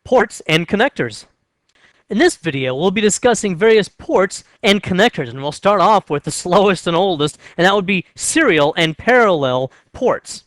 ports and connectors. In this video, we'll be discussing various ports and connectors, and we'll start off with the slowest and oldest, and that would be serial and parallel ports.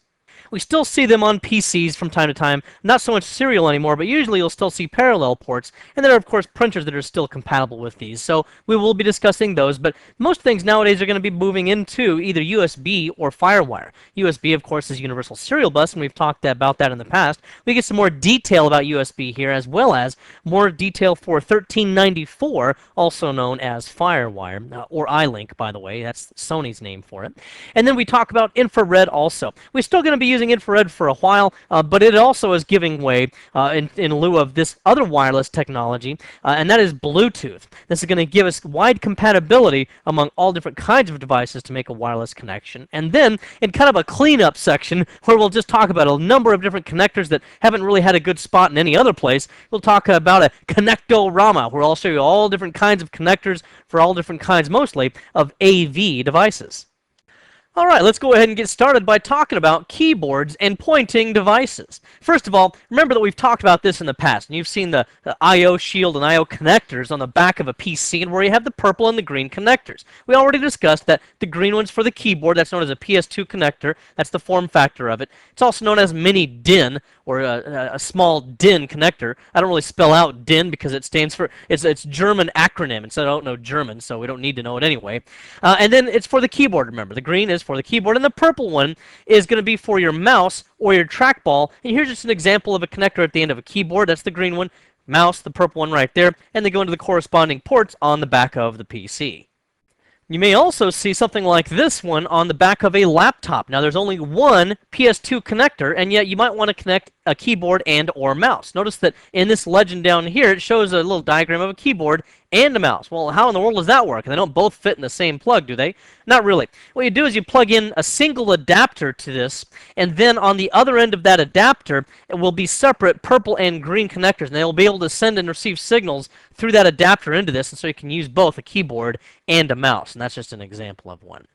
We still see them on PCs from time to time, not so much serial anymore, but usually you'll still see parallel ports, and there are of course printers that are still compatible with these, so we will be discussing those, but most things nowadays are going to be moving into either USB or FireWire. USB, of course, is Universal Serial Bus, and we've talked about that in the past. We get some more detail about USB here, as well as more detail for 1394, also known as FireWire, or iLink, by the way. That's Sony's name for it. And then we talk about infrared also. We're still going to be using infrared for a while, but it also is giving way in lieu of this other wireless technology, and that is Bluetooth. This is going to give us wide compatibility among all different kinds of devices to make a wireless connection. And then, in kind of a cleanup section, where we'll just talk about a number of different connectors that haven't really had a good spot in any other place, we'll talk about a connectorama, where I'll show you all different kinds of connectors for all different kinds, mostly, of AV devices. Alright, let's go ahead and get started by talking about keyboards and pointing devices. First of all, remember that we've talked about this in the past, and you've seen the I/O shield and I/O connectors on the back of a PC, and where you have the purple and the green connectors. We already discussed that the green one's for the keyboard, that's known as a PS2 connector, that's the form factor of it. It's also known as mini DIN, or a small DIN connector. I don't really spell out DIN because it stands for, it's German acronym, and so I don't know German, so we don't need to know it anyway. And then it's for the keyboard, remember. The green is for the keyboard, and the purple one is going to be for your mouse or your trackball. And here's just an example of a connector at the end of a keyboard. That's the green one, mouse, the purple one right there, and they go into the corresponding ports on the back of the PC. You may also see something like this one on the back of a laptop. Now there's only one PS2 connector, and yet you might want to connect a keyboard and or mouse. Notice that in this legend down here, it shows a little diagram of a keyboard and a mouse. Well, how in the world does that work? They don't both fit in the same plug, do they? Not really. What you do is you plug in a single adapter to this, and then on the other end of that adapter, it will be separate purple and green connectors, and they will be able to send and receive signals through that adapter into this, and so you can use both a keyboard and a mouse, and that's just an example of one.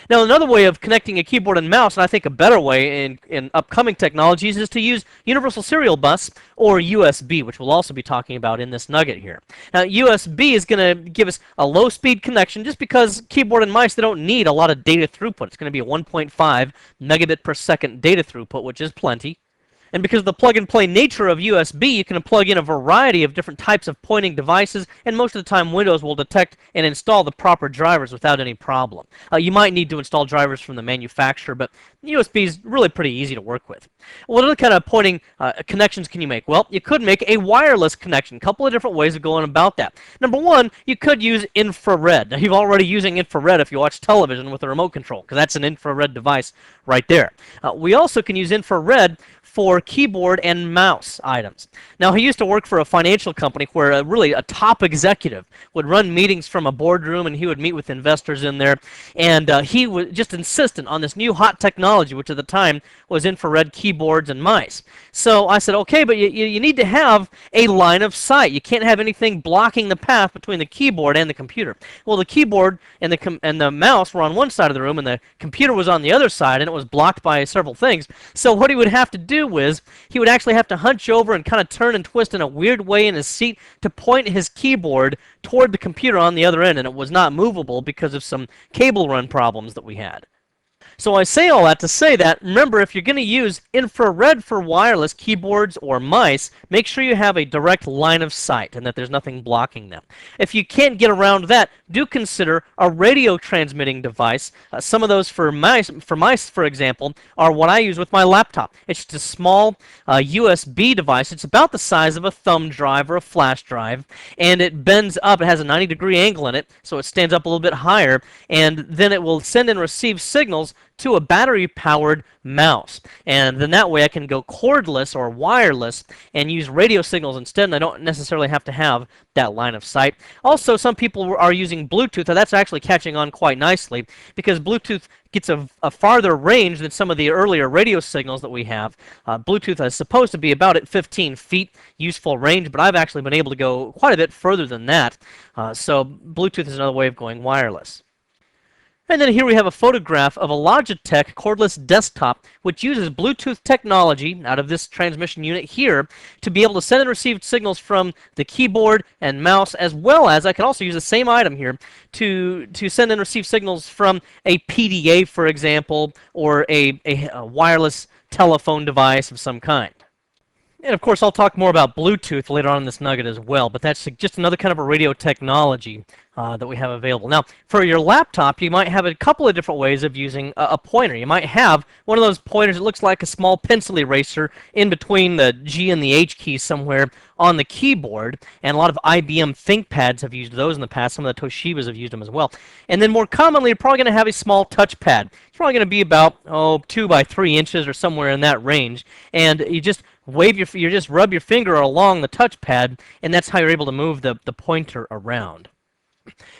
Now, another way of connecting a keyboard and mouse, and I think a better way in upcoming technologies, is to use Universal Serial Bus or USB, which we'll also be talking about in this nugget here. Now, USB is going to give us a low-speed connection just because keyboard and mice, they don't need a lot of data throughput. It's going to be a 1.5 megabit per second data throughput, which is plenty. And because of the plug-and-play nature of USB, you can plug in a variety of different types of pointing devices, and most of the time Windows will detect and install the proper drivers without any problem. You might need to install drivers from the manufacturer, but USB is really pretty easy to work with. What other kind of pointing connections can you make? Well, you could make a wireless connection. A couple of different ways of going about that. Number one, you could use infrared. Now, you're already using infrared if you watch television with a remote control, because that's an infrared device right there. We also can use infrared for keyboard and mouse items. Now, he used to work for a financial company where really a top executive would run meetings from a boardroom, and he would meet with investors in there, and he was just insistent on this new hot technology, which at the time was infrared keyboards and mice. So I said, okay, but you need to have a line of sight. You can't have anything blocking the path between the keyboard and the computer. Well, the keyboard and the mouse were on one side of the room, and the computer was on the other side, and it was blocked by several things. So what he would have to do was he would actually have to hunch over and kind of turn and twist in a weird way in his seat to point his keyboard toward the computer on the other end, and it was not movable because of some cable run problems that we had. So I say all that to say that, remember, if you're going to use infrared for wireless keyboards or mice, make sure you have a direct line of sight and that there's nothing blocking them. If you can't get around that, do consider a radio transmitting device. Some of those for mice, for example, are what I use with my laptop. It's just a small USB device. It's about the size of a thumb drive or a flash drive, and it bends up. It has a 90-degree angle in it, so it stands up a little bit higher, and then it will send and receive signals to a battery-powered mouse. And then that way I can go cordless or wireless and use radio signals instead, and I don't necessarily have to have that line of sight. Also, some people are using Bluetooth, and that's actually catching on quite nicely because Bluetooth gets a farther range than some of the earlier radio signals that we have. Bluetooth is supposed to be about at 15 feet useful range, but I've actually been able to go quite a bit further than that. So Bluetooth is another way of going wireless. And then here we have a photograph of a Logitech cordless desktop, which uses Bluetooth technology out of this transmission unit here to be able to send and receive signals from the keyboard and mouse, as well as I can also use the same item here to send and receive signals from a PDA, for example, or a wireless telephone device of some kind. And of course, I'll talk more about Bluetooth later on in this nugget as well, but that's just another kind of a radio technology that we have available. Now, for your laptop, you might have a couple of different ways of using a pointer. You might have one of those pointers that looks like a small pencil eraser in between the G and the H keys somewhere on the keyboard, and a lot of IBM ThinkPads have used those in the past. Some of the Toshibas have used them as well. And then more commonly, you're probably going to have a small touchpad. It's probably going to be about 2 by 3 inches or somewhere in that range, and you just you just rub your finger along the touchpad, and that's how you're able to move the pointer around.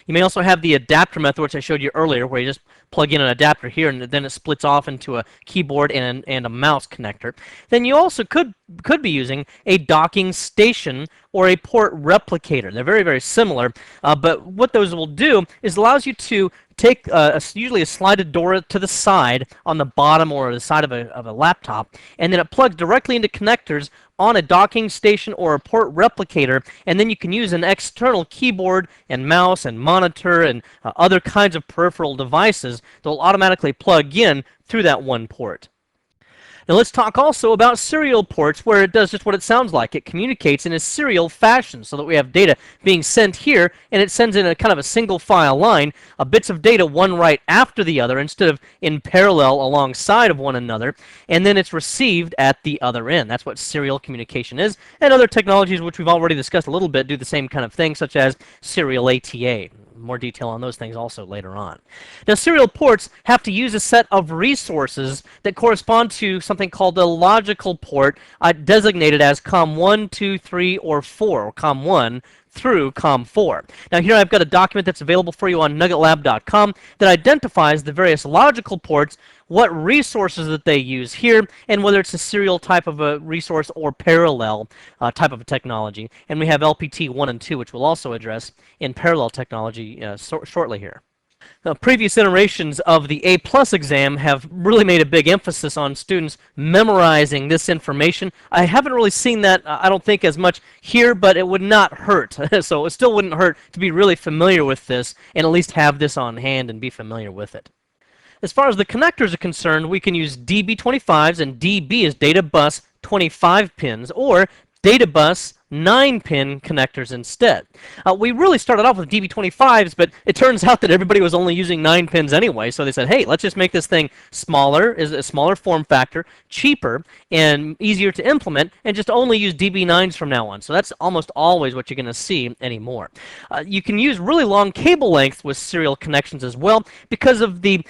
You may also have the adapter method, which I showed you earlier, where you just plug in an adapter here, and then it splits off into a keyboard and a mouse connector. Then you also could be using a docking station or a port replicator. They're very, very similar, but what those will do is allows you to take usually a slided door to the side on the bottom or the side of a laptop, and then it plugs directly into connectors on a docking station or a port replicator, and then you can use an external keyboard and mouse and monitor and other kinds of peripheral devices that will automatically plug in through that one port. Now let's talk also about serial ports, where it does just what it sounds like. It communicates in a serial fashion so that we have data being sent here, and it sends in a kind of a single file line, bits of data one right after the other instead of in parallel alongside of one another, and then it's received at the other end. That's what serial communication is, and other technologies which we've already discussed a little bit do the same kind of thing, such as serial ATA. More detail on those things also later on. Now, serial ports have to use a set of resources that correspond to something called a logical port, designated as COM1, 2, 3, or 4, or COM1 through COM4. Now here I've got a document that's available for you on nuggetlab.com that identifies the various logical ports, what resources that they use here, and whether it's a serial type of a resource or parallel type of a technology. And we have LPT 1 and 2, which we'll also address in parallel technology shortly here. Previous iterations of the A+ exam have really made a big emphasis on students memorizing this information. I haven't really seen that, I don't think, as much here, but it would not hurt. So it still wouldn't hurt to be really familiar with this and at least have this on hand and be familiar with it. As far as the connectors are concerned, we can use DB25s, and DB is data bus 25 pins, or data bus 9-pin connectors instead. We really started off with DB25s, but it turns out that everybody was only using 9 pins anyway, so they said, hey, let's just make this thing smaller, is a smaller form factor, cheaper, and easier to implement, and just only use DB9s from now on. So that's almost always what you're going to see anymore. You can use really long cable length with serial connections as well because of the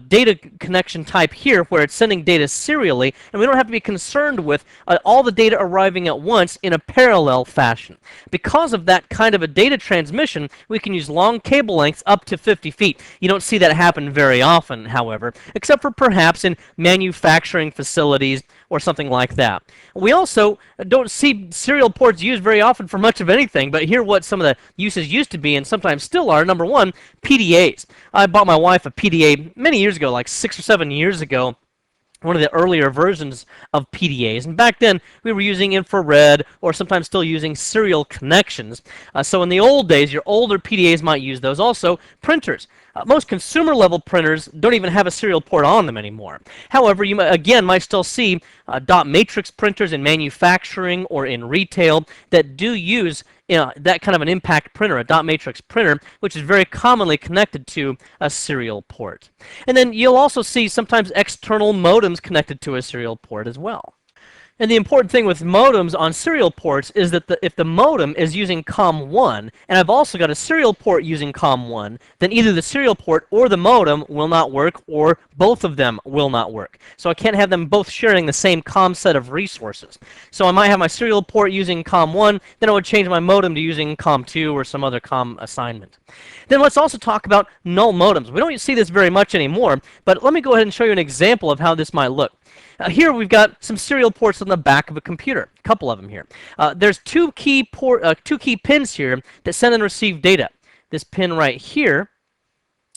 data connection type here, where it's sending data serially, and we don't have to be concerned with all the data arriving at once in a parallel fashion. Because of that kind of a data transmission, we can use long cable lengths up to 50 feet. You don't see that happen very often, however, except for perhaps in manufacturing facilities or something like that. We also don't see serial ports used very often for much of anything, but here what some of the uses used to be and sometimes still are. Number one, PDAs. I bought my wife a PDA many years ago, like 6 or 7 years ago, one of the earlier versions of PDAs. And back then, we were using infrared or sometimes still using serial connections. So in the old days, your older PDAs might use those. Also, printers. Most consumer-level printers don't even have a serial port on them anymore. However, you again might still see dot matrix printers in manufacturing or in retail that do use that kind of an impact printer, a dot matrix printer, which is very commonly connected to a serial port. And then you'll also see sometimes external modems connected to a serial port as well. And the important thing with modems on serial ports is that if the modem is using COM1, and I've also got a serial port using COM1, then either the serial port or the modem will not work, or both of them will not work. So I can't have them both sharing the same COM set of resources. So I might have my serial port using COM1, then I would change my modem to using COM2 or some other COM assignment. Then let's also talk about null modems. We don't see this very much anymore, but let me go ahead and show you an example of how this might look. Here we've got some serial ports on the back of a computer, a couple of them here. There's two key pins here that send and receive data. This pin right here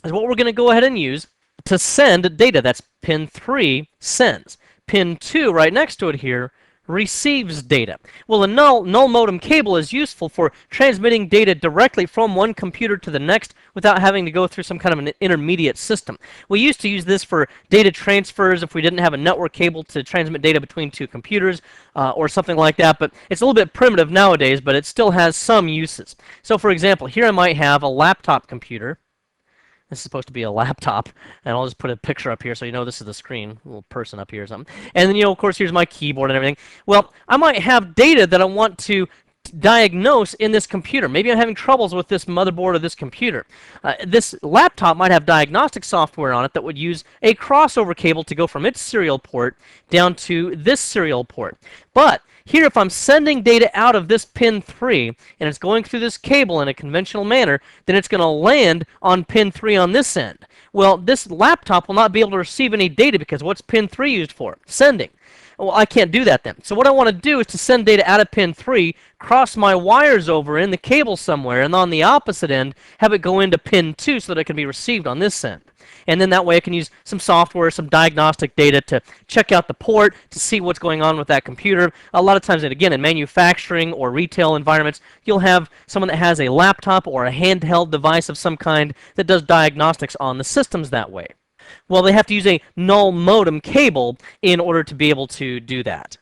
is what we're going to go ahead and use to send data. That's pin 3 sends. Pin 2 right next to it here receives data. Well, a null modem cable is useful for transmitting data directly from one computer to the next without having to go through some kind of an intermediate system. We used to use this for data transfers if we didn't have a network cable to transmit data between two computers or something like that, but it's a little bit primitive nowadays, but it still has some uses. So for example, here I might have a laptop computer. This is supposed to be a laptop, and I'll just put a picture up here so you know this is the screen, a little person up here or something. And then, of course, here's my keyboard and everything. Well, I might have data that I want to diagnose in this computer. Maybe I'm having troubles with this motherboard of this computer. This laptop might have diagnostic software on it that would use a crossover cable to go from its serial port down to this serial port. But here, if I'm sending data out of this pin 3 and it's going through this cable in a conventional manner, then it's going to land on pin 3 on this end. Well, this laptop will not be able to receive any data because what's pin 3 used for? Sending. Well, I can't do that then. So what I want to do is to send data out of pin 3, cross my wires over in the cable somewhere, and on the opposite end, have it go into pin 2 so that it can be received on this end. And then that way I can use some software, some diagnostic data to check out the port, to see what's going on with that computer. A lot of times, and again, in manufacturing or retail environments, you'll have someone that has a laptop or a handheld device of some kind that does diagnostics on the systems that way. Well, they have to use a null modem cable in order to be able to do that.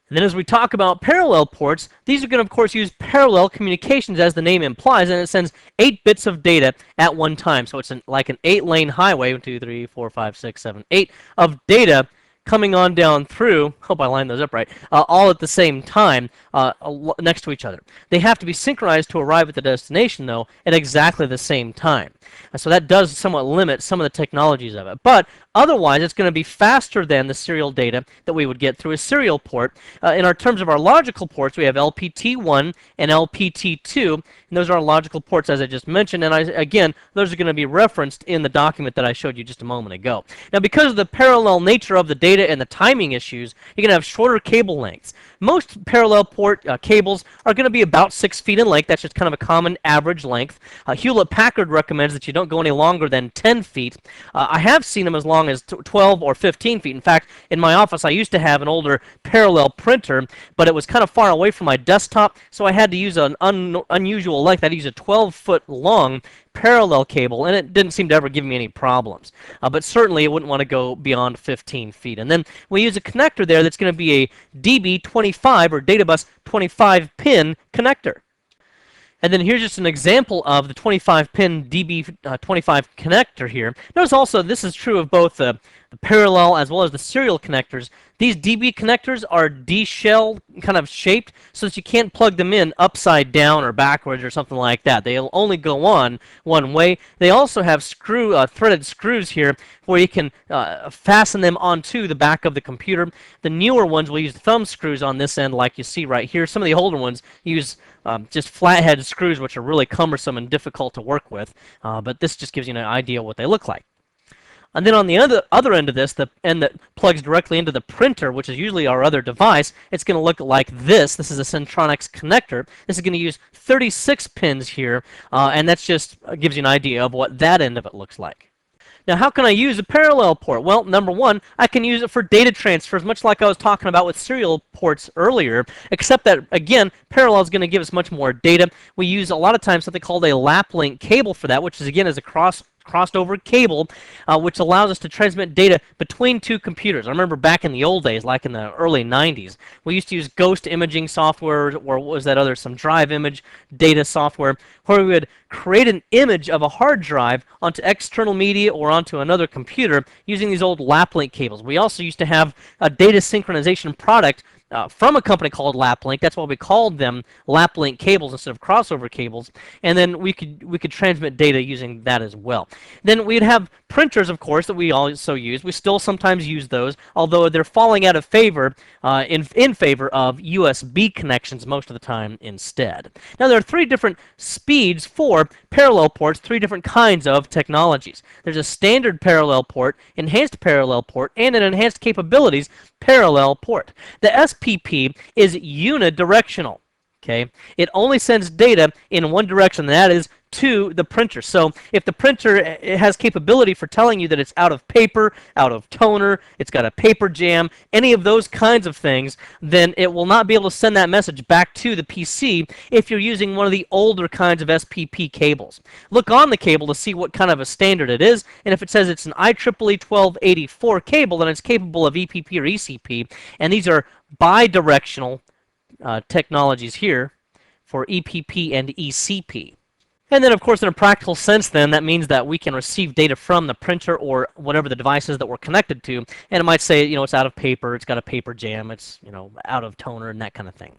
And then as we talk about parallel ports, these are going to, of course, use parallel communications as the name implies, and it sends 8 bits of data at one time. So it's like an 8-lane highway, 1, 2, 3, 4, 5, 6, 7, 8 of data coming on down through, hope I lined those up right, all at the same time next to each other. They have to be synchronized to arrive at the destination, though, at exactly the same time. So that does somewhat limit some of the technologies of it. But otherwise, it's going to be faster than the serial data that we would get through a serial port. In our terms of our logical ports, we have LPT1 and LPT2, and those are our logical ports, as I just mentioned. And again, those are going to be referenced in the document that I showed you just a moment ago. Now, because of the parallel nature of the data and the timing issues, you're going to have shorter cable lengths. Most parallel port cables are going to be about 6 feet in length. That's just kind of a common average length. Hewlett-Packard recommends that you don't go any longer than 10 feet. I have seen them as long as 12 or 15 feet. In fact, in my office, I used to have an older parallel printer, but it was kind of far away from my desktop, so I had to use an unusual length. I'd use a 12-foot long parallel cable, and it didn't seem to ever give me any problems. But certainly, it wouldn't want to go beyond 15 feet. And then we use a connector there that's going to be a DB25 or data bus 25 pin connector. And then here's just an example of the 25-pin DB25 connector here. Notice also this is true of both the parallel as well as the serial connectors. These DB connectors are D-shell kind of shaped so that you can't plug them in upside down or backwards or something like that. They'll only go on one way. They also have threaded screws here where you can fasten them onto the back of the computer. The newer ones will use thumb screws on this end like you see right here. Some of the older ones use just flathead screws, which are really cumbersome and difficult to work with. But this just gives you an idea of what they look like. And then on the other end of this, the end that plugs directly into the printer, which is usually our other device, it's going to look like this. This is a Centronics connector. This is going to use 36 pins here, and that just gives you an idea of what that end of it looks like. Now, how can I use a parallel port? Well, number one, I can use it for data transfers, much like I was talking about with serial ports earlier, except that, again, parallel is going to give us much more data. We use a lot of times something called a lap link cable for that, which is, again, is a crossed over cable, which allows us to transmit data between two computers. I remember back in the old days, like in the early 90s, we used to use ghost imaging software, or what was that other, some drive image data software, where we would create an image of a hard drive onto external media or onto another computer using these old lap link cables. We also used to have a data synchronization product from a company called LapLink. That's why we called them LapLink cables instead of crossover cables. And then we could transmit data using that as well. Then we'd have printers, of course, that we also use. We still sometimes use those, although they're falling out of favor in favor of USB connections most of the time instead. Now there are 3 different speeds for parallel ports, 3 different kinds of technologies. There's a standard parallel port, enhanced parallel port, and an enhanced capabilities parallel port. The SPP is unidirectional. Okay, it only sends data in one direction, and that is to the printer. So if the printer it has capability for telling you that it's out of paper, out of toner, it's got a paper jam, any of those kinds of things, then it will not be able to send that message back to the PC if you're using one of the older kinds of SPP cables. Look on the cable to see what kind of a standard it is, and if it says it's an IEEE 1284 cable, then it's capable of EPP or ECP, and these are bidirectional technologies here for EPP and ECP. And then, of course, in a practical sense, then, that means that we can receive data from the printer or whatever the device is that we're connected to, and it might say, it's out of paper, it's got a paper jam, it's, out of toner, and that kind of thing.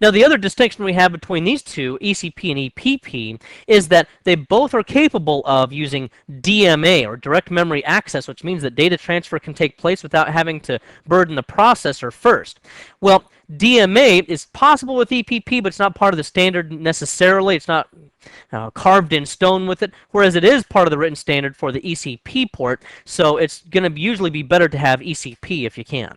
Now, the other distinction we have between these two, ECP and EPP, is that they both are capable of using DMA, or direct memory access, which means that data transfer can take place without having to burden the processor first. Well, DMA is possible with EPP, but it's not part of the standard necessarily. It's not carved in stone with it, whereas it is part of the written standard for the ECP port, so it's going to usually be better to have ECP if you can.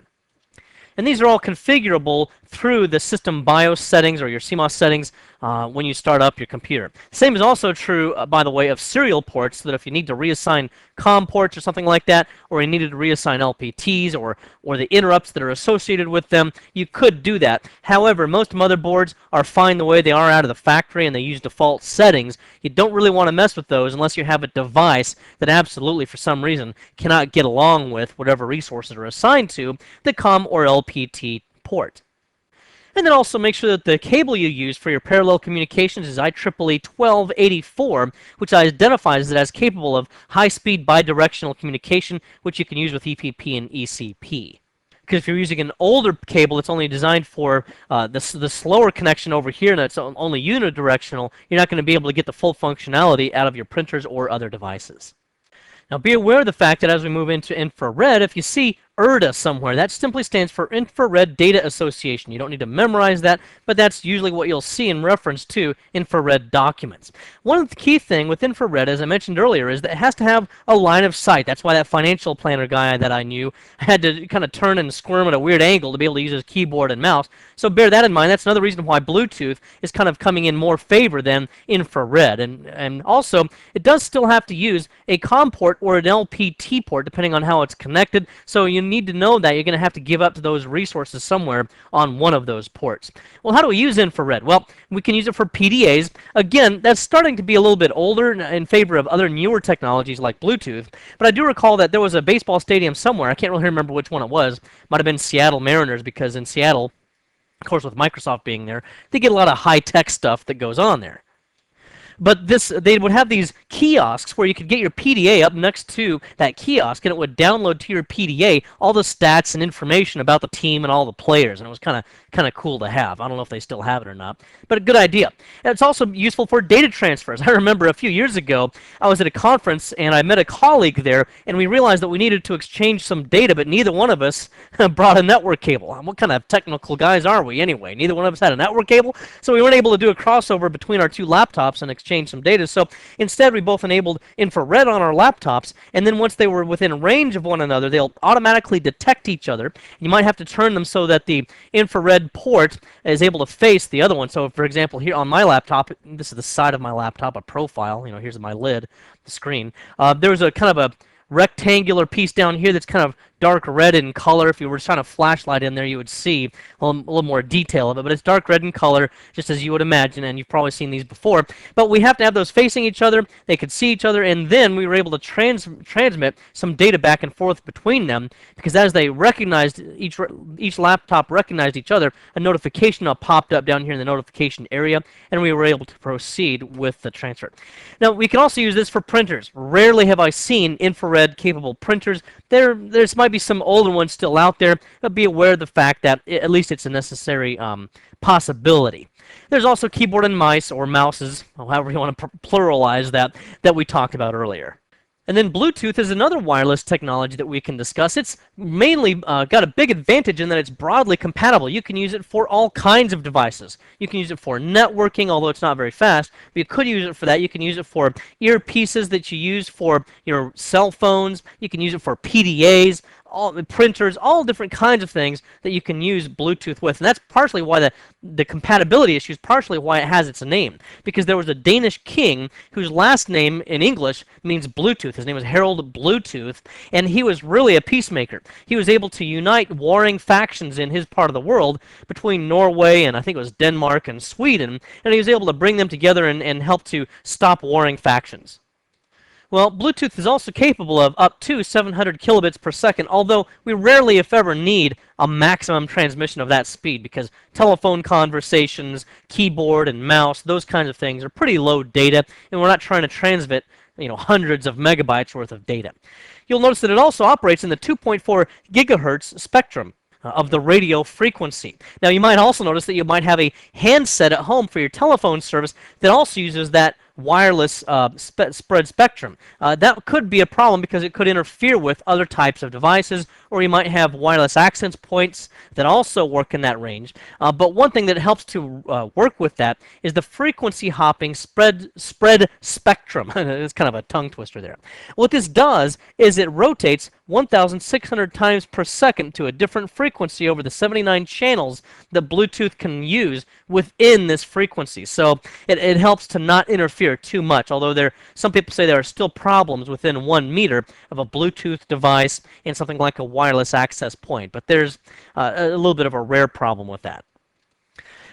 And these are all configurable through the system BIOS settings or your CMOS settings when you start up your computer. Same is also true, by the way, of serial ports, so that if you need to reassign COM ports or something like that, or you needed to reassign LPTs or the interrupts that are associated with them, you could do that. However, most motherboards are fine the way they are out of the factory and they use default settings. You don't really want to mess with those unless you have a device that absolutely, for some reason, cannot get along with whatever resources are assigned to the COM or LPT port. And then also make sure that the cable you use for your parallel communications is IEEE 1284, which identifies it as capable of high-speed bidirectional communication, which you can use with EPP and ECP. Because if you're using an older cable that's only designed for the slower connection over here and that's only unidirectional, you're not going to be able to get the full functionality out of your printers or other devices. Now be aware of the fact that as we move into infrared, if you see IRDA somewhere, that simply stands for Infrared Data Association. You don't need to memorize that, but that's usually what you'll see in reference to infrared documents. One of the key thing with infrared, as I mentioned earlier, is that it has to have a line of sight. That's why that financial planner guy that I knew had to kind of turn and squirm at a weird angle to be able to use his keyboard and mouse. So bear that in mind. That's another reason why Bluetooth is kind of coming in more favor than infrared. And also, it does still have to use a COM port or an LPT port, depending on how it's connected. So you need to know that you're going to have to give up to those resources somewhere on one of those ports. Well, how do we use infrared? Well, we can use it for PDAs. Again, that's starting to be a little bit older in favor of other newer technologies like Bluetooth. But I do recall that there was a baseball stadium somewhere. I can't really remember which one it was. Might have been Seattle Mariners, because in Seattle, of course, with Microsoft being there, they get a lot of high-tech stuff that goes on there. But they would have these kiosks where you could get your PDA up next to that kiosk, and it would download to your PDA all the stats and information about the team and all the players, and it was kind of cool to have. I don't know if they still have it or not, but a good idea. And it's also useful for data transfers. I remember a few years ago, I was at a conference, and I met a colleague there, and we realized that we needed to exchange some data, but neither one of us brought a network cable. What kind of technical guys are we anyway? Neither one of us had a network cable, so we weren't able to do a crossover between our two laptops and exchange some data. So instead, we both enabled infrared on our laptops, and then once they were within range of one another, they'll automatically detect each other. You might have to turn them so that the infrared port is able to face the other one. So for example, here on my laptop, this is the side of my laptop, a profile, here's my lid, the screen. There's a kind of a rectangular piece down here that's kind of dark red in color. If you were to shine a flashlight in there, you would see a little more detail of it, but it's dark red in color, just as you would imagine, and you've probably seen these before. But we have to have those facing each other, they could see each other, and then we were able to transmit some data back and forth between them, because as they recognized, each laptop recognized each other, a notification popped up down here in the notification area, and we were able to proceed with the transfer. Now, we can also use this for printers. Rarely have I seen infrared-capable printers. There might be some older ones still out there, but be aware of the fact that at least it's a necessary possibility. There's also keyboard and mice, or mouses, however you want to pluralize that we talked about earlier. And then Bluetooth is another wireless technology that we can discuss. It's mainly got a big advantage in that it's broadly compatible. You can use it for all kinds of devices. You can use it for networking, although it's not very fast. But you could use it for that. You can use it for earpieces that you use for your cell phones. You can use it for PDAs. all printers, all different kinds of things that you can use Bluetooth with. And that's partially why the compatibility issue is partially why it has its name. Because there was a Danish king whose last name in English means Bluetooth. His name was Harold Bluetooth, and he was really a peacemaker. He was able to unite warring factions in his part of the world between Norway and I think it was Denmark and Sweden, and he was able to bring them together and help to stop warring factions. Well, Bluetooth is also capable of up to 700 kilobits per second, although we rarely, if ever, need a maximum transmission of that speed because telephone conversations, keyboard and mouse, those kinds of things are pretty low data, and we're not trying to transmit hundreds of megabytes worth of data. You'll notice that it also operates in the 2.4 gigahertz spectrum of the radio frequency. Now, you might also notice that you might have a handset at home for your telephone service that also uses that wireless spread spectrum. That could be a problem because it could interfere with other types of devices, or you might have wireless access points that also work in that range. But one thing that helps to work with that is the frequency hopping spread spectrum. It's kind of a tongue twister there. What this does is it rotates 1,600 times per second to a different frequency over the 79 channels that Bluetooth can use within this frequency. So it helps to not interfere too much, although some people say there are still problems within 1 meter of a Bluetooth device and something like a wireless access point. But there's a little bit of a rare problem with that.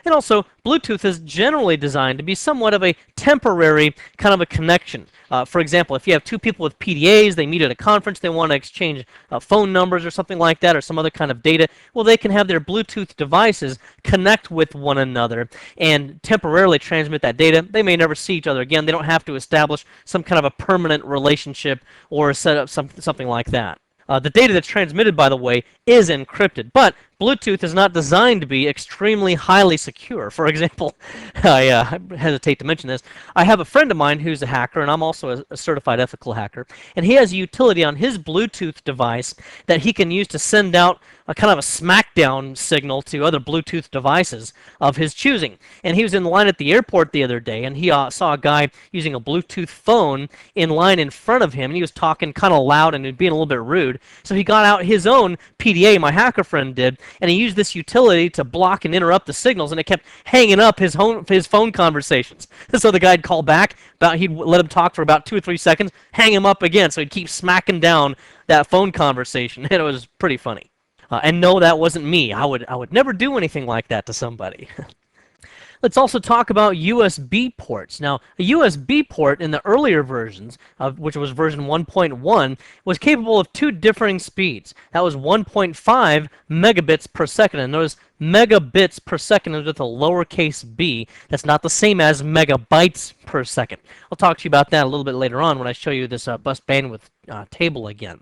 And also, Bluetooth is generally designed to be somewhat of a temporary kind of a connection. For example, if you have two people with PDAs, they meet at a conference, they want to exchange phone numbers or something like that, or some other kind of data, well, they can have their Bluetooth devices connect with one another and temporarily transmit that data. They may never see each other again. They don't have to establish some kind of a permanent relationship or set up something like that. The data that's transmitted, by the way, is encrypted, but Bluetooth is not designed to be extremely highly secure. For example, I hesitate to mention this. I have a friend of mine who's a hacker, and I'm also a certified ethical hacker, and he has a utility on his Bluetooth device that he can use to send out a kind of a smackdown signal to other Bluetooth devices of his choosing. And he was in line at the airport the other day, and he saw a guy using a Bluetooth phone in line in front of him, and he was talking kind of loud and being a little bit rude. So he got out his own PDA, my hacker friend did, and he used this utility to block and interrupt the signals, and it kept hanging up his phone conversations. So the guy'd call back, he'd let him talk for about 2 or 3 seconds, hang him up again, so he'd keep smacking down that phone conversation, and it was pretty funny. And no, that wasn't me. I would never do anything like that to somebody. Let's also talk about USB ports. Now, a USB port in the earlier versions, which was version 1.1, was capable of 2 differing speeds. That was 1.5 megabits per second. And notice megabits per second is with a lowercase b. That's not the same as megabytes per second. I'll talk to you about that a little bit later on when I show you this bus bandwidth table again.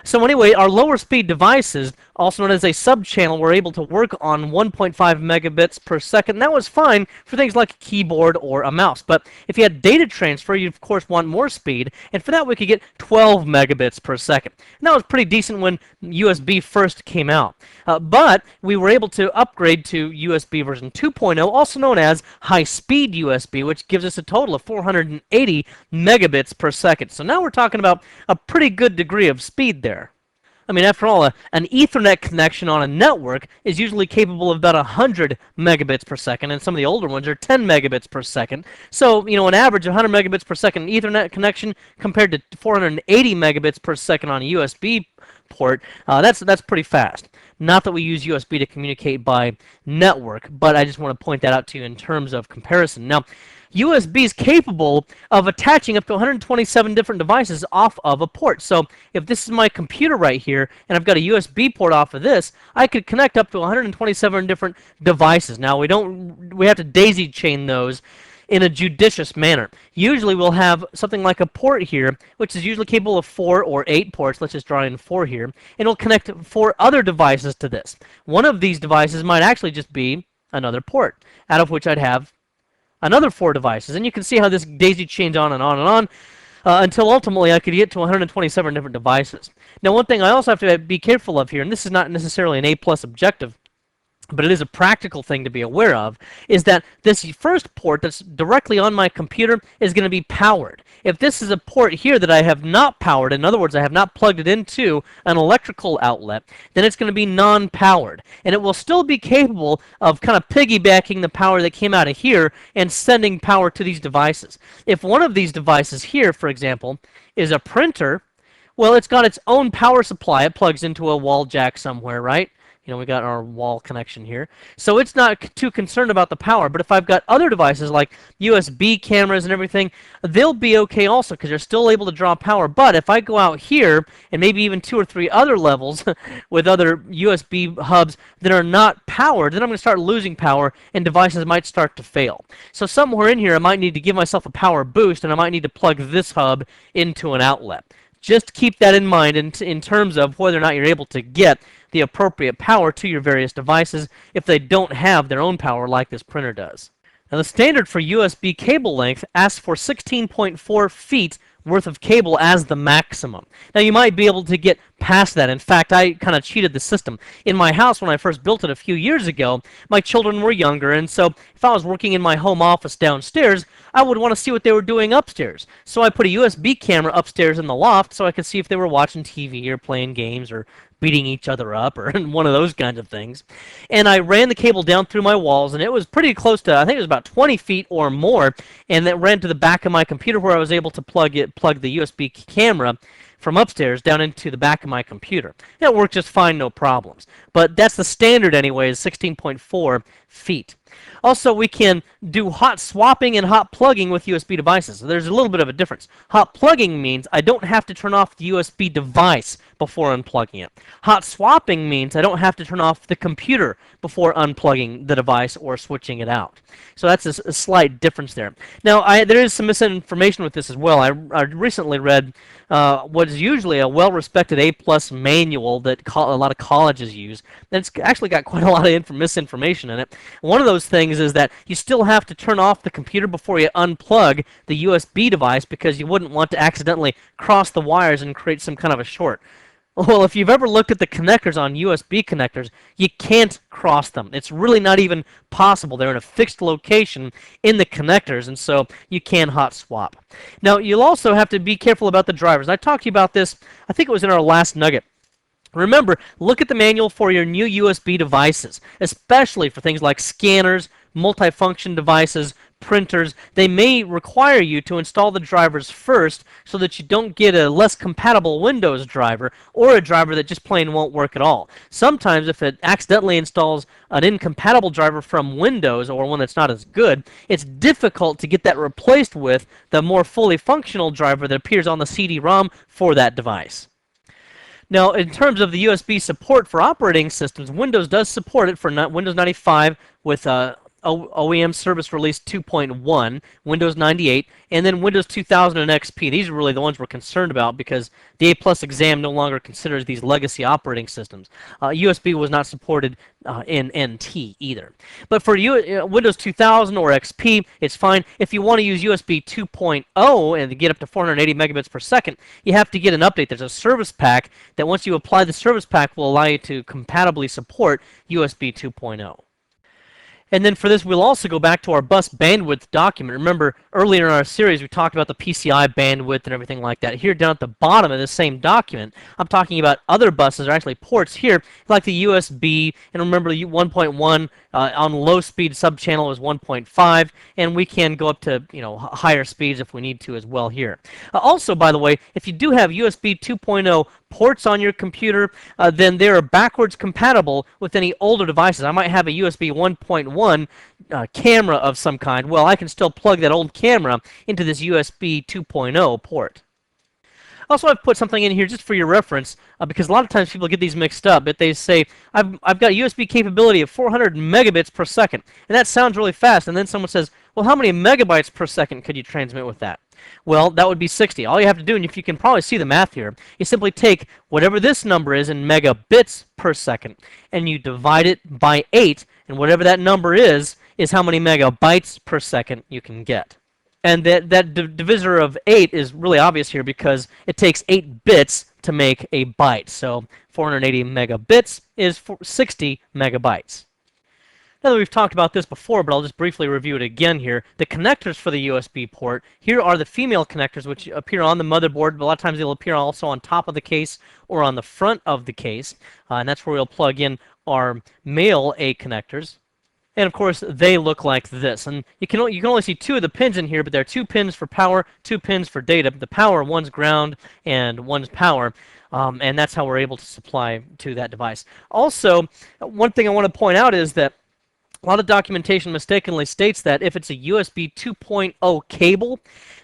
So anyway, our lower speed devices, also known as a sub-channel, were able to work on 1.5 megabits per second. And that was fine for things like a keyboard or a mouse. But if you had data transfer, you of course want more speed. And for that, we could get 12 megabits per second. And that was pretty decent when USB first came out. But we were able to upgrade to USB version 2.0, also known as high-speed USB, which gives us a total of 480 megabits per second. So now we're talking about a pretty good degree of speed there. I mean, after all, an Ethernet connection on a network is usually capable of about 100 megabits per second, and some of the older ones are 10 megabits per second. So, an average of 100 megabits per second Ethernet connection compared to 480 megabits per second on a USB port, that's pretty fast. Not that we use USB to communicate by network, but I just want to point that out to you in terms of comparison. Now, USB is capable of attaching up to 127 different devices off of a port. So if this is my computer right here, and I've got a USB port off of this, I could connect up to 127 different devices. Now, we have to daisy chain those in a judicious manner. Usually we'll have something like a port here, which is usually capable of 4 or 8 ports. Let's just draw in 4 here. And it'll connect 4 other devices to this. One of these devices might actually just be another port, out of which I'd have another 4 devices. And you can see how this daisy chains on and on and on until ultimately I could get to 127 different devices. Now, one thing I also have to be careful of here, and this is not necessarily an A+ objective, but it is a practical thing to be aware of, is that this first port that's directly on my computer is going to be powered. If this is a port here that I have not powered, in other words, I have not plugged it into an electrical outlet, then it's going to be non-powered. And it will still be capable of kind of piggybacking the power that came out of here and sending power to these devices. If one of these devices here, for example, is a printer, well, it's got its own power supply. It plugs into a wall jack somewhere, right? We got our wall connection here. So it's not too concerned about the power. But if I've got other devices like USB cameras and everything, they'll be okay also because they're still able to draw power. But if I go out here and maybe even 2 or 3 other levels with other USB hubs that are not powered, then I'm going to start losing power and devices might start to fail. So somewhere in here, I might need to give myself a power boost and I might need to plug this hub into an outlet. Just keep that in mind in terms of whether or not you're able to get the appropriate power to your various devices if they don't have their own power like this printer does. Now the standard for USB cable length asks for 16.4 feet worth of cable as the maximum. Now you might be able to get past that. In fact, I kind of cheated the system. In my house when I first built it a few years ago, my children were younger, and so if I was working in my home office downstairs, I would want to see what they were doing upstairs. So I put a USB camera upstairs in the loft so I could see if they were watching TV or playing games or beating each other up or one of those kinds of things. And I ran the cable down through my walls, and it was pretty close to, I think it was about 20 feet or more, and that ran to the back of my computer where I was able to plug the USB camera from upstairs down into the back of my computer. It worked just fine, no problems. But that's the standard anyway, is 16.4 feet. Also, we can do hot swapping and hot plugging with USB devices. So there's a little bit of a difference. Hot plugging means I don't have to turn off the USB device before unplugging it. Hot swapping means I don't have to turn off the computer before unplugging the device or switching it out. So that's a slight difference there. Now, there is some misinformation with this as well. I recently read what is usually a well-respected A+ manual that a lot of colleges use. And it's actually got quite a lot of misinformation in it. One of those things is that you still have to turn off the computer before you unplug the USB device because you wouldn't want to accidentally cross the wires and create some kind of a short. Well, if you've ever looked at the connectors on USB connectors, you can't cross them. It's really not even possible. They're in a fixed location in the connectors, and so you can hot swap. Now, you'll also have to be careful about the drivers. I talked to you about this, I think it was in our last nugget. Remember, look at the manual for your new USB devices, especially for things like scanners, multifunction devices, printers. They may require you to install the drivers first so that you don't get a less compatible Windows driver or a driver that just plain won't work at all. Sometimes if it accidentally installs an incompatible driver from Windows or one that's not as good, it's difficult to get that replaced with the more fully functional driver that appears on the CD-ROM for that device. Now, in terms of the USB support for operating systems, Windows does support it for Windows 95 with OEM Service Release 2.1, Windows 98, and then Windows 2000 and XP. These are really the ones we're concerned about because the A+ exam no longer considers these legacy operating systems. USB was not supported in NT either. But for Windows 2000 or XP, it's fine. If you want to use USB 2.0 and get up to 480 megabits per second, you have to get an update. There's a service pack that once you apply the service pack will allow you to compatibly support USB 2.0. And then for this, we'll also go back to our bus bandwidth document. Remember, earlier in our series, we talked about the PCI bandwidth and everything like that. Here down at the bottom of this same document, I'm talking about other buses, or actually ports here, like the USB, and remember the 1.1 on low-speed sub-channel is 1.5, and we can go up to higher speeds if we need to as well here. Also, by the way, if you do have USB 2.0 ports on your computer, then they're backwards compatible with any older devices. I might have a USB 1.1 camera of some kind. Well, I can still plug that old camera into this USB 2.0 port. Also, I've put something in here just for your reference, because a lot of times people get these mixed up, but they say, I've got USB capability of 400 megabits per second, and that sounds really fast, and then someone says, well, how many megabytes per second could you transmit with that? Well, that would be 60. All you have to do, and if you can probably see the math here, you simply take whatever this number is in megabits per second, and you divide it by 8, and whatever that number is how many megabytes per second you can get. And that divisor of 8 is really obvious here because it takes 8 bits to make a byte. So 480 megabits is 60 megabytes. Now that we've talked about this before, but I'll just briefly review it again here. The connectors for the USB port, here are the female connectors which appear on the motherboard, but a lot of times they'll appear also on top of the case or on the front of the case, and that's where we'll plug in our male A connectors. And of course, they look like this. And you can only see two of the pins in here, but there are two pins for power, two pins for data. The power, one's ground and one's power. And that's how we're able to supply to that device. Also, one thing I want to point out is that a lot of documentation mistakenly states that if it's a USB 2.0 cable,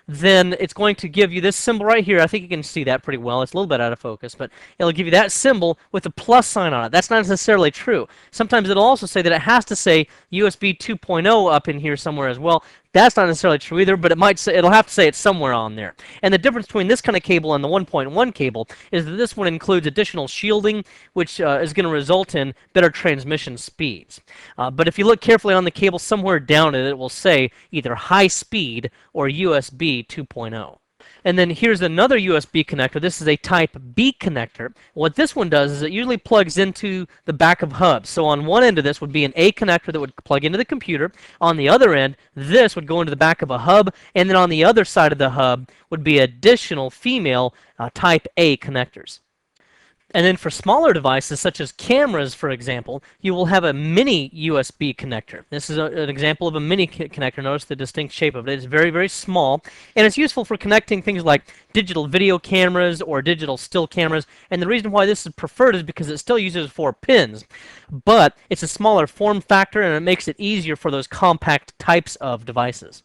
then it's going to give you this symbol right here. I think you can see that pretty well. It's a little bit out of focus, but it'll give you that symbol with a plus sign on it. That's not necessarily true. Sometimes it'll also say that it has to say USB 2.0 up in here somewhere as well. That's not necessarily true either, but it'll have to say it somewhere on there. And the difference between this kind of cable and the 1.1 cable is that this one includes additional shielding, which is going to result in better transmission speeds. But if you look carefully on the cable, somewhere down it will say either high speed or USB 2.0. And then here's another USB connector. This is a type B connector. What this one does is it usually plugs into the back of hubs. So on one end of this would be an A connector that would plug into the computer. On the other end, this would go into the back of a hub. And then on the other side of the hub would be additional female type A connectors. And then for smaller devices, such as cameras, for example, you will have a mini USB connector. This is an example of a mini connector. Notice the distinct shape of it. It's very, very small, and it's useful for connecting things like digital video cameras or digital still cameras. And the reason why this is preferred is because it still uses 4 pins, but it's a smaller form factor, and it makes it easier for those compact types of devices.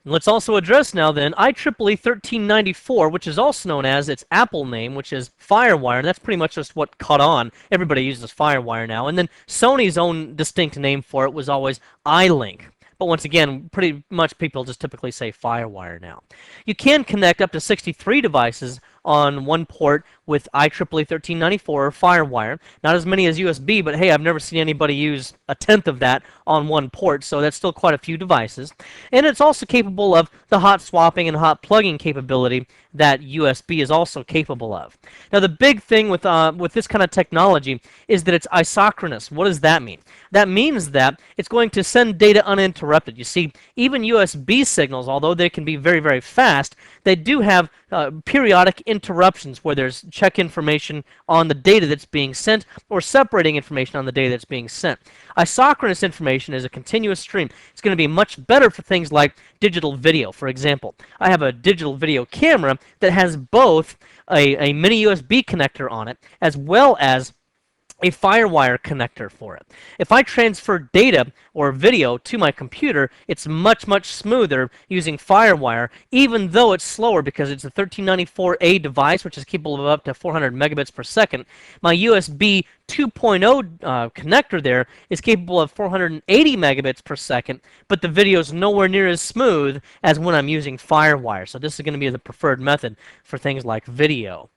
Let's also address now then IEEE 1394, which is also known as its Apple name, which is FireWire, and that's pretty much just what caught on. Everybody uses FireWire now. And then Sony's own distinct name for it was always iLink. But once again, pretty much people just typically say FireWire now. You can connect up to 63 devices on one port with IEEE 1394 or FireWire. Not as many as USB, but hey, I've never seen anybody use a tenth of that on one port, so that's still quite a few devices. And it's also capable of the hot swapping and hot plugging capability that USB is also capable of. Now, the big thing with this kind of technology is that it's isochronous. What does that mean? That means that it's going to send data uninterrupted. You see, even USB signals, although they can be very, very fast, they do have periodic interruptions where there's check information on the data that's being sent or separating information on the data that's being sent. Isochronous information is a continuous stream. It's going to be much better for things like digital video. For example, I have a digital video camera that has both a mini USB connector on it as well as a FireWire connector for it. If I transfer data or video to my computer, it's much, much smoother using FireWire, even though it's slower because it's a 1394A device, which is capable of up to 400 megabits per second. My USB 2.0 connector there is capable of 480 megabits per second, but the video is nowhere near as smooth as when I'm using FireWire. So this is going to be the preferred method for things like video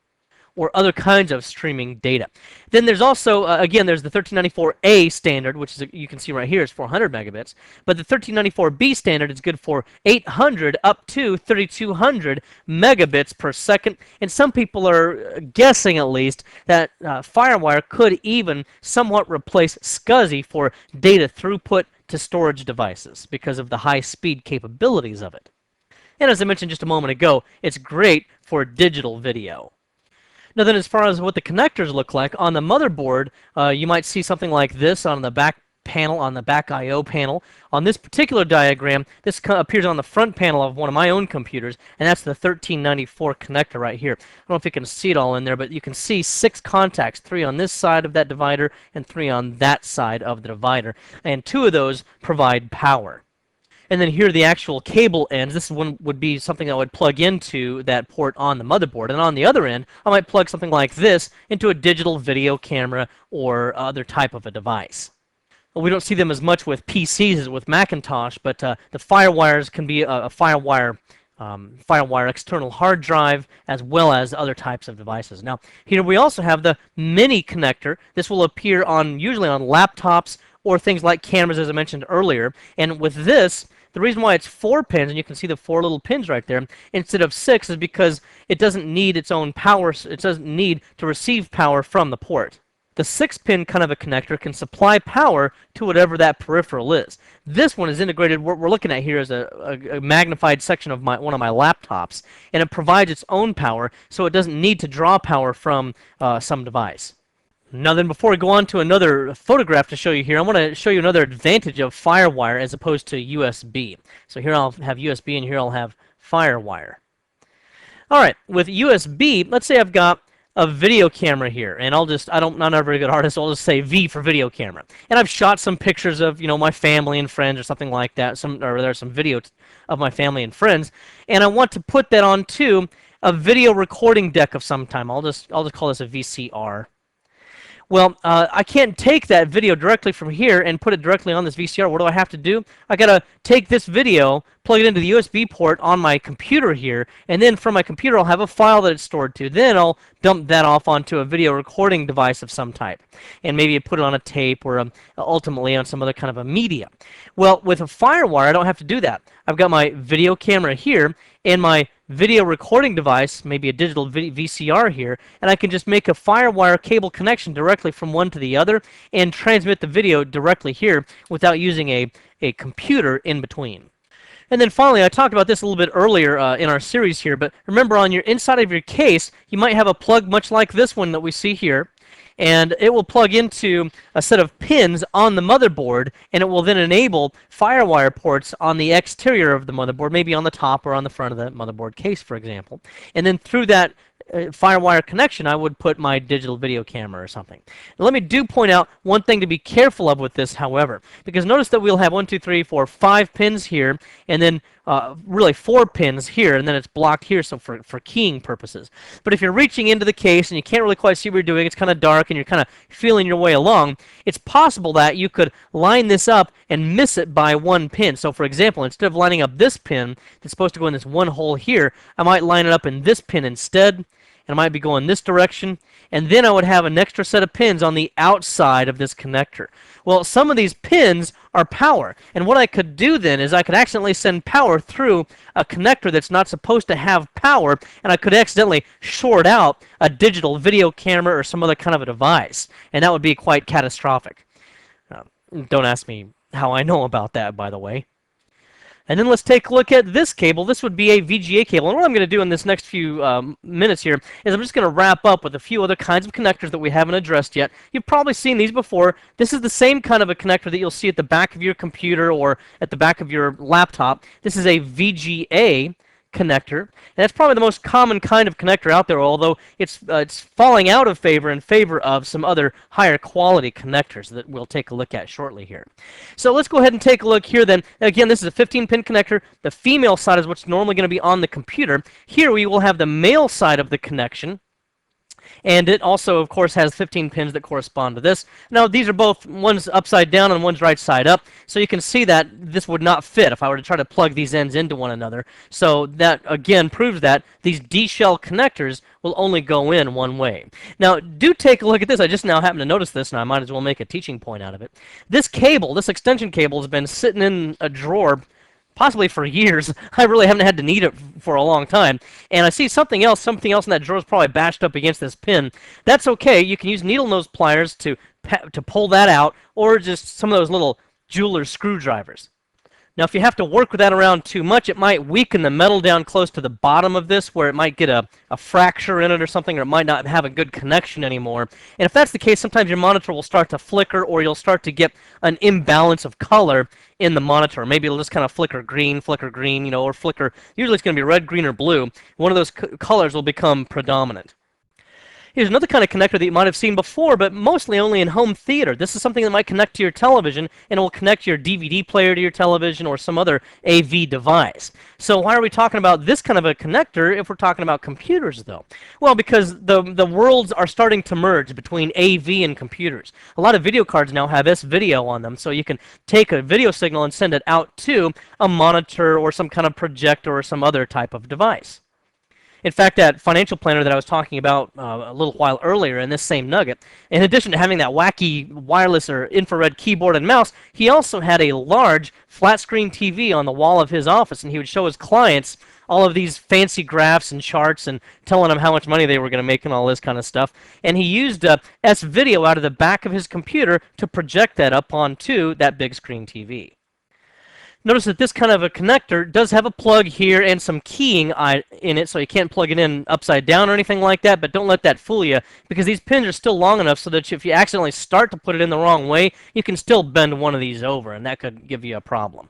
or other kinds of streaming data. Then there's also, again, there's the 1394A standard, which is, you can see right here, is 400 megabits. But the 1394B standard is good for 800 up to 3200 megabits per second. And some people are guessing, at least, that FireWire could even somewhat replace SCSI for data throughput to storage devices because of the high-speed capabilities of it. And as I mentioned just a moment ago, it's great for digital video. Now then, as far as what the connectors look like, on the motherboard, you might see something like this on the back panel, on the back I/O panel. On this particular diagram, this appears on the front panel of one of my own computers, and that's the 1394 connector right here. I don't know if you can see it all in there, but you can see 6 contacts, 3 on this side of that divider and 3 on that side of the divider, and 2 of those provide power. And then here the actual cable ends. This one would be something that would plug into that port on the motherboard. And on the other end, I might plug something like this into a digital video camera or other type of a device. Well, we don't see them as much with PCs as with Macintosh, but the FireWires can be a FireWire external hard drive as well as other types of devices. Now, here we also have the mini connector. This will appear usually on laptops or things like cameras, as I mentioned earlier. And with this, the reason why it's 4 pins, and you can see the 4 little pins right there, instead of 6 is because it doesn't need its own power. It doesn't need to receive power from the port. the 6-pin kind of a connector can supply power to whatever that peripheral is. This one is integrated. What we're looking at here is a magnified section of one of my laptops, and it provides its own power, so it doesn't need to draw power from some device. Now then, before we go on to another photograph to show you here, I want to show you another advantage of FireWire as opposed to USB. So here I'll have USB, and here I'll have FireWire. All right, with USB, let's say I've got a video camera here, and I'm not a very good artist, so I'll just say V for video camera. And I've shot some pictures of, my family and friends or something like that, or there's some videos of my family and friends, and I want to put that onto a video recording deck of some time. I'll just call this a VCR. Well, I can't take that video directly from here and put it directly on this VCR. What do I have to do? I gotta take this video, plug it into the USB port on my computer here, and then from my computer I'll have a file that it's stored to. Then I'll dump that off onto a video recording device of some type, and maybe put it on a tape or ultimately on some other kind of a media. Well, with a FireWire, I don't have to do that. I've got my video camera here and my video recording device, maybe a digital VCR here, and I can just make a FireWire cable connection directly from one to the other and transmit the video directly here without using a computer in between. And then finally, I talked about this a little bit earlier in our series here, but remember on your inside of your case, you might have a plug much like this one that we see here, and it will plug into a set of pins on the motherboard, and it will then enable FireWire ports on the exterior of the motherboard, maybe on the top or on the front of the motherboard case, for example. And then through that FireWire connection, I would put my digital video camera or something. Now, let me point out one thing to be careful of with this, however, because notice that we'll have 1, 2, 3, 4, 5 pins here, and then really 4 pins here, and then it's blocked here, so for keying purposes. But if you're reaching into the case and you can't really quite see what you're doing, it's kind of dark, and you're kind of feeling your way along, it's possible that you could line this up and miss it by 1 pin. So for example, instead of lining up this pin that's supposed to go in this one hole here, I might line it up in this pin instead, and I might be going this direction, and then I would have an extra set of pins on the outside of this connector. Well, some of these pins are power, and what I could do then is I could accidentally send power through a connector that's not supposed to have power, and I could accidentally short out a digital video camera or some other kind of a device, and that would be quite catastrophic. Don't ask me how I know about that, by the way. And then let's take a look at this cable. This would be a VGA cable. And what I'm going to do in this next few minutes here is I'm just going to wrap up with a few other kinds of connectors that we haven't addressed yet. You've probably seen these before. This is the same kind of a connector that you'll see at the back of your computer or at the back of your laptop. This is a VGA connector, and that's probably the most common kind of connector out there, although it's falling out of favor in favor of some other higher quality connectors that we'll take a look at shortly here. So let's go ahead and take a look here then. Again, this is a 15-pin connector. The female side is what's normally going to be on the computer. Here we will have the male side of the connection, and it also, of course, has 15 pins that correspond to this. Now, these are both, one's upside down and one's right side up, so you can see that this would not fit if I were to try to plug these ends into one another. So that, again, proves that these D-shell connectors will only go in one way. Now, do take a look at this. I just now happen to notice this, and I might as well make a teaching point out of it. This cable, this extension cable, has been sitting in a drawer possibly for years. I really haven't had to need it for a long time. And I see something else in that drawer is probably bashed up against this pin. That's okay. You can use needle nose pliers to pull that out, or just some of those little jeweler's screwdrivers. Now, if you have to work with that around too much, it might weaken the metal down close to the bottom of this, where it might get a fracture in it or something, or it might not have a good connection anymore. And if that's the case, sometimes your monitor will start to flicker, or you'll start to get an imbalance of color in the monitor. Maybe it'll just kind of flicker green, or flicker. Usually it's going to be red, green, or blue. One of those colors will become predominant. Here's another kind of connector that you might have seen before, but mostly only in home theater. This is something that might connect to your television, and it will connect your DVD player to your television or some other AV device. So why are we talking about this kind of a connector if we're talking about computers, though? Well, because the worlds are starting to merge between AV and computers. A lot of video cards now have S-video on them, so you can take a video signal and send it out to a monitor or some kind of projector or some other type of device. In fact, that financial planner that I was talking about a little while earlier in this same nugget, in addition to having that wacky wireless or infrared keyboard and mouse, he also had a large flat-screen TV on the wall of his office, and he would show his clients all of these fancy graphs and charts and telling them how much money they were going to make and all this kind of stuff. And he used S-video out of the back of his computer to project that up onto that big screen TV. Notice that this kind of a connector does have a plug here and some keying in it, so you can't plug it in upside down or anything like that, but don't let that fool you, because these pins are still long enough so that if you accidentally start to put it in the wrong way, you can still bend one of these over, and that could give you a problem.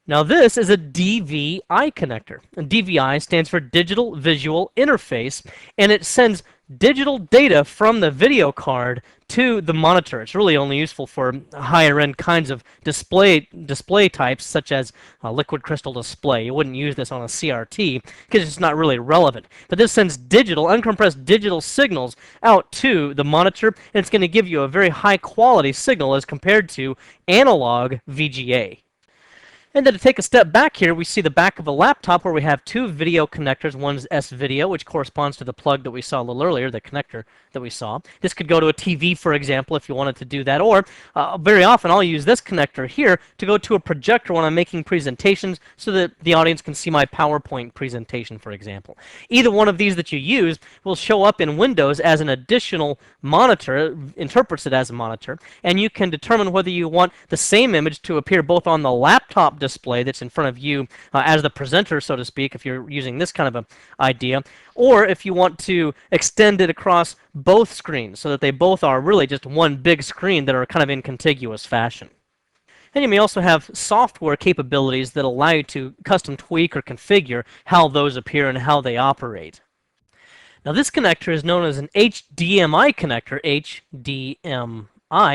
Now this is a DVI connector. And DVI stands for Digital Visual Interface, and it sends digital data from the video card to the monitor. It's really only useful for higher end kinds of display types, such as a liquid crystal display. You wouldn't use this on a CRT because it's not really relevant. But this sends digital, uncompressed digital signals out to the monitor, and it's going to give you a very high quality signal as compared to analog VGA. And then to take a step back here, we see the back of a laptop where we have two video connectors. One's S-video, which corresponds to the plug that we saw a little earlier, the connector that we saw. This could go to a TV, for example, if you wanted to do that. Or very often I'll use this connector here to go to a projector when I'm making presentations so that the audience can see my PowerPoint presentation, for example. Either one of these that you use will show up in Windows as an additional monitor. It interprets it as a monitor. And you can determine whether you want the same image to appear both on the laptop display that's in front of you as the presenter, so to speak, if you're using this kind of an idea, or if you want to extend it across both screens so that they both are really just one big screen that are kind of in contiguous fashion. And you may also have software capabilities that allow you to custom tweak or configure how those appear and how they operate. Now this connector is known as an HDMI connector, HDMI.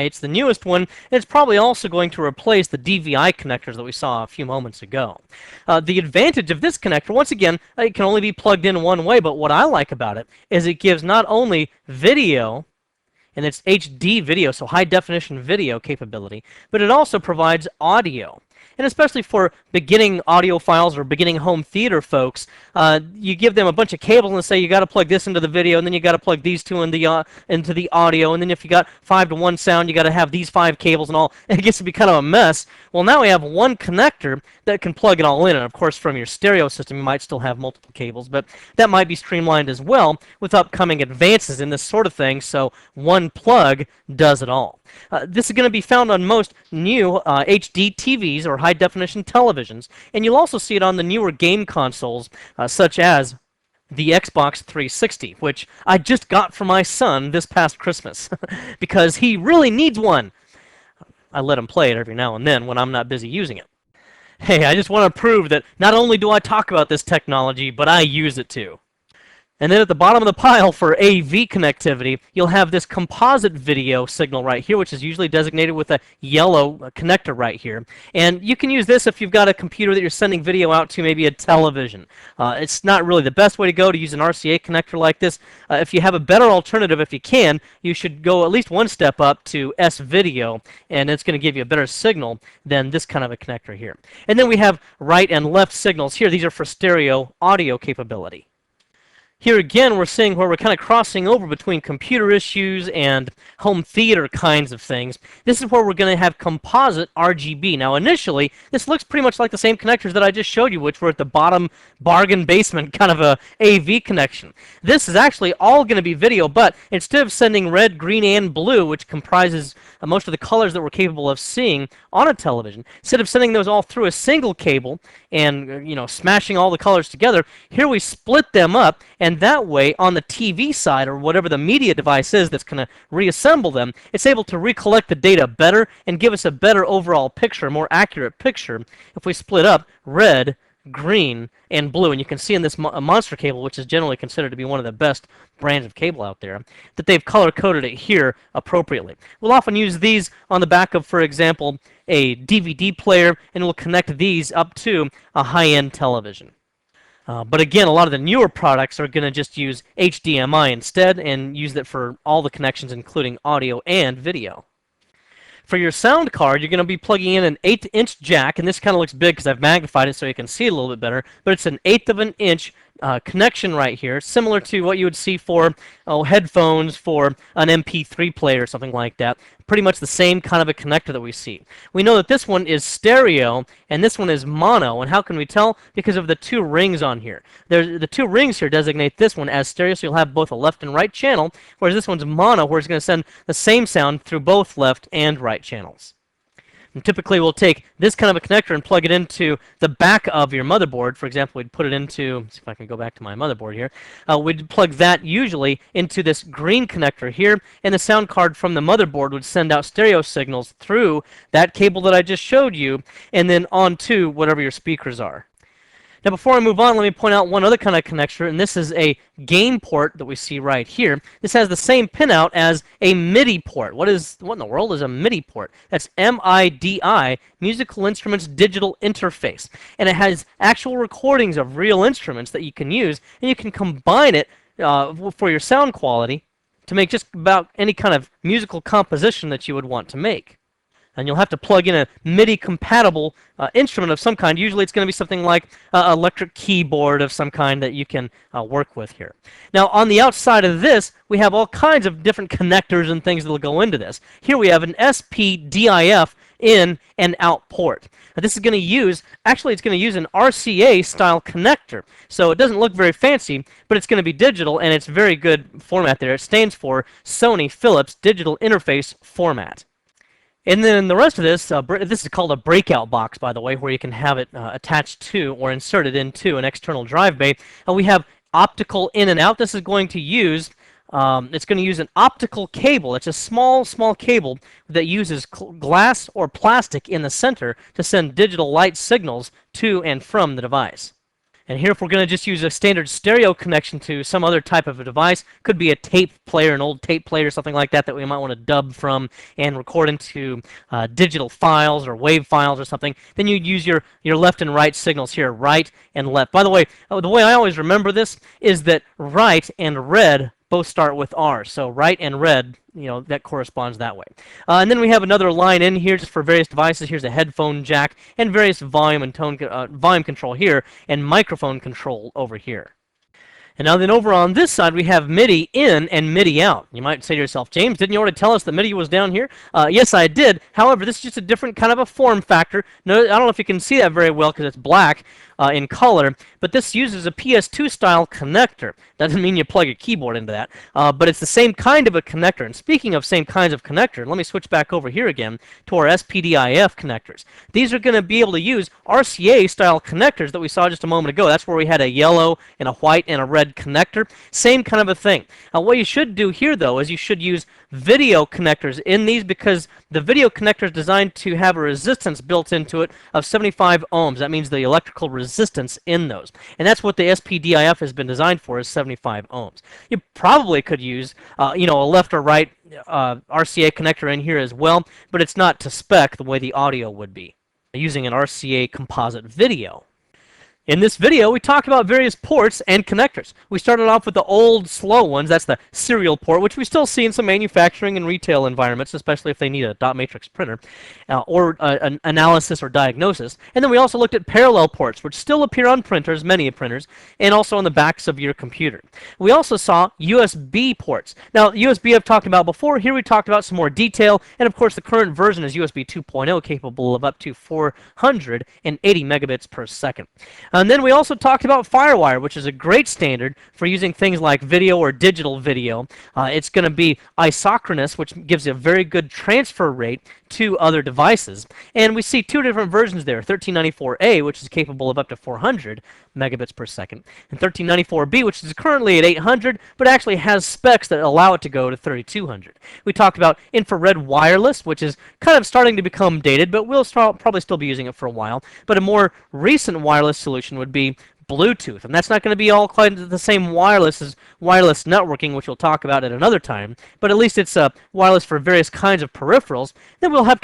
It's the newest one, and it's probably also going to replace the DVI connectors that we saw a few moments ago. The advantage of this connector, once again, it can only be plugged in one way, but what I like about it is it gives not only video, and it's HD video, so high definition video capability, but it also provides audio. And especially for beginning audiophiles or beginning home theater folks, you give them a bunch of cables and say you got to plug this into the video, and then you got to plug these two into the audio, and then if you got 5-to-1 sound, you got to have these 5 cables and all. It gets to be kind of a mess. Well, now we have one connector that can plug it all in, and of course from your stereo system you might still have multiple cables, but that might be streamlined as well with upcoming advances in this sort of thing, so one plug does it all. This is going to be found on most new HD TVs or high-definition televisions, and you'll also see it on the newer game consoles such as the Xbox 360, which I just got for my son this past Christmas because he really needs one. I let him play it every now and then when I'm not busy using it. Hey, I just want to prove that not only do I talk about this technology, but I use it too. And then at the bottom of the pile for AV connectivity, you'll have this composite video signal right here, which is usually designated with a yellow connector right here. And you can use this if you've got a computer that you're sending video out to, maybe a television. It's not really the best way to go to use an RCA connector like this. If you have a better alternative, if you can, you should go at least one step up to S-video, and it's going to give you a better signal than this kind of a connector here. And then we have right and left signals here. These are for stereo audio capability. Here again, we're seeing where we're kind of crossing over between computer issues and home theater kinds of things. This is where we're going to have composite RGB. Now, initially, this looks pretty much like the same connectors that I just showed you, which were at the bottom bargain basement kind of a AV connection. This is actually all going to be video, but instead of sending red, green, and blue, which comprises most of the colors that we're capable of seeing on a television, instead of sending those all through a single cable and smashing all the colors together, here we split them up. And that way, on the TV side, or whatever the media device is that's going to reassemble them, it's able to recollect the data better and give us a better overall picture, a more accurate picture, if we split up red, green, and blue. And you can see in this monster cable, which is generally considered to be one of the best brands of cable out there, that they've color-coded it here appropriately. We'll often use these on the back of, for example, a DVD player, and we'll connect these up to a high-end television. But again, a lot of the newer products are going to just use HDMI instead and use that for all the connections, including audio and video. For your sound card, you're going to be plugging in an 1/8" jack, and this kind of looks big because I've magnified it so you can see it a little bit better, but it's an 1/8 of an inch connection right here, similar to what you would see for headphones for an MP3 player or something like that. Pretty much the same kind of a connector that we see. We know that this one is stereo and this one is mono. And how can we tell? Because of the two rings on here. The two rings here designate this one as stereo, so you'll have both a left and right channel, whereas this one's mono, where it's going to send the same sound through both left and right channels. And typically, we'll take this kind of a connector and plug it into the back of your motherboard. For example, we'd put it into, let's see if I can go back to my motherboard here. We'd plug that usually into this green connector here, and the sound card from the motherboard would send out stereo signals through that cable that I just showed you, and then onto whatever your speakers are. Now, before I move on, let me point out one other kind of connector, and this is a gain port that we see right here. This has the same pinout as a MIDI port. What in the world is a MIDI port? That's MIDI, Musical Instruments Digital Interface. And it has actual recordings of real instruments that you can use, and you can combine it for your sound quality to make just about any kind of musical composition that you would want to make. And you'll have to plug in a MIDI-compatible instrument of some kind. Usually it's going to be something like an electric keyboard of some kind that you can work with here. Now, on the outside of this, we have all kinds of different connectors and things that will go into this. Here we have an SPDIF in and out port. Now, this is going to use, actually it's going to use an RCA-style connector. So it doesn't look very fancy, but it's going to be digital, and it's very good format there. It stands for Sony Philips Digital Interface Format. And then the rest of this, this is called a breakout box, by the way, where you can have it attached to or inserted into an external drive bay. We have optical in and out. This is going to use, it's going to use an optical cable. It's a small cable that uses glass or plastic in the center to send digital light signals to and from the device. And here, if we're going to just use a standard stereo connection to some other type of a device, could be a tape player, an old tape player, something like that we might want to dub from and record into digital files or wave files or something, then you'd use your left and right signals here, right and left. By the way I always remember this is that right and red both start with R. So right and red, that corresponds that way. And then we have another line in here just for various devices. Here's a headphone jack and various volume and tone volume control here and microphone control over here. And now then over on this side, we have MIDI in and MIDI out. You might say to yourself, James, didn't you already tell us that MIDI was down here? Yes, I did. However, this is just a different kind of a form factor. No, I don't know if you can see that very well because it's black in color, but this uses a PS2 style connector. Doesn't mean you plug a keyboard into that, but it's the same kind of a connector. And speaking of same kinds of connector, let me switch back over here again to our SPDIF connectors. These are going to be able to use RCA style connectors that we saw just a moment ago. That's where we had a yellow and a white and a red connector. Same kind of a thing. What you should do here, though, is you should use video connectors in these because the video connector is designed to have a resistance built into it of 75 ohms. That means the electrical resistance in those. And that's what the SPDIF has been designed for, is 75 ohms. You probably could use a left or right RCA connector in here as well, but it's not to spec the way the audio would be using an RCA composite video. In this video, we talked about various ports and connectors. We started off with the old, slow ones. That's the serial port, which we still see in some manufacturing and retail environments, especially if they need a dot matrix printer or an analysis or diagnosis. And then we also looked at parallel ports, which still appear on printers, many printers, and also on the backs of your computer. We also saw USB ports. Now, USB I've talked about before. Here we talked about some more detail. And of course, the current version is USB 2.0, capable of up to 480 megabits per second. And then we also talked about FireWire, which is a great standard for using things like video or digital video. It's going to be isochronous, which gives you a very good transfer rate to other devices. And we see two different versions there, 1394A, which is capable of up to 400 megabits per second, and 1394B, which is currently at 800, but actually has specs that allow it to go to 3200. We talked about infrared wireless, which is kind of starting to become dated, but we'll probably still be using it for a while. But a more recent wireless solution would be Bluetooth, and that's not going to be all quite the same wireless as wireless networking, which we'll talk about at another time, but at least it's wireless for various kinds of peripherals. Then we'll have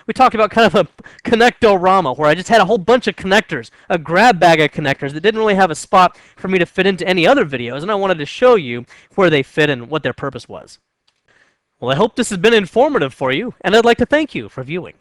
we talked about kind of a connectorama, where I just had a whole bunch of connectors, a grab bag of connectors that didn't really have a spot for me to fit into any other videos, and I wanted to show you where they fit and what their purpose was. Well, I hope this has been informative for you, and I'd like to thank you for viewing.